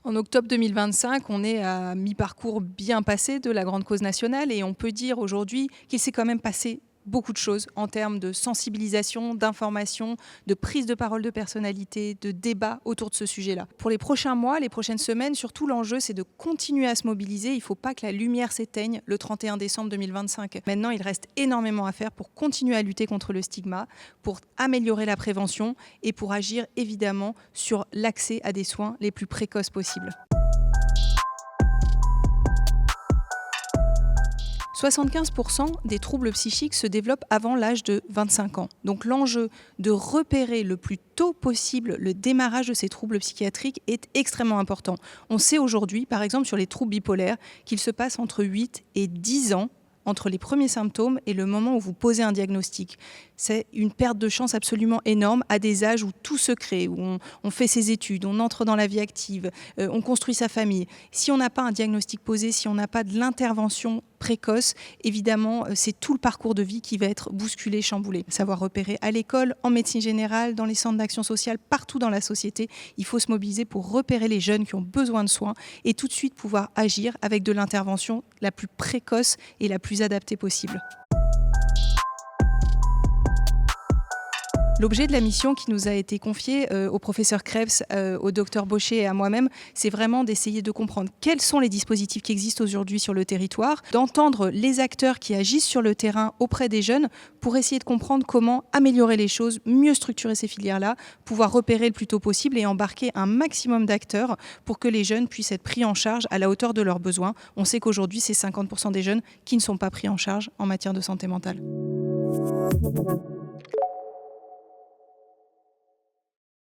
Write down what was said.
En octobre 2025, on est à mi-parcours bien passé de la grande cause nationale et on peut dire aujourd'hui qu'il s'est quand même passé beaucoup de choses en termes de sensibilisation, d'information, de prise de parole de personnalité, de débat autour de ce sujet-là. Pour les prochains mois, les prochaines semaines, surtout l'enjeu, c'est de continuer à se mobiliser. Il ne faut pas que la lumière s'éteigne le 31 décembre 2025. Maintenant, il reste énormément à faire pour continuer à lutter contre le stigma, pour améliorer la prévention et pour agir évidemment sur l'accès à des soins les plus précoces possibles. 75% des troubles psychiques se développent avant l'âge de 25 ans. Donc l'enjeu de repérer le plus tôt possible le démarrage de ces troubles psychiatriques est extrêmement important. On sait aujourd'hui, par exemple sur les troubles bipolaires, qu'il se passe entre 8 et 10 ans entre les premiers symptômes et le moment où vous posez un diagnostic. C'est une perte de chance absolument énorme à des âges où tout se crée, où on fait ses études, on entre dans la vie active, on construit sa famille. Si on n'a pas un diagnostic posé, si on n'a pas de l'intervention précoce, évidemment, c'est tout le parcours de vie qui va être bousculé, chamboulé. Savoir repérer à l'école, en médecine générale, dans les centres d'action sociale, partout dans la société, il faut se mobiliser pour repérer les jeunes qui ont besoin de soins et tout de suite pouvoir agir avec de l'intervention la plus précoce et la plus adaptée possible. L'objet de la mission qui nous a été confiée au professeur Krebs, au docteur Baucher et à moi-même, c'est vraiment d'essayer de comprendre quels sont les dispositifs qui existent aujourd'hui sur le territoire, d'entendre les acteurs qui agissent sur le terrain auprès des jeunes pour essayer de comprendre comment améliorer les choses, mieux structurer ces filières-là, pouvoir repérer le plus tôt possible et embarquer un maximum d'acteurs pour que les jeunes puissent être pris en charge à la hauteur de leurs besoins. On sait qu'aujourd'hui, c'est 50% des jeunes qui ne sont pas pris en charge en matière de santé mentale.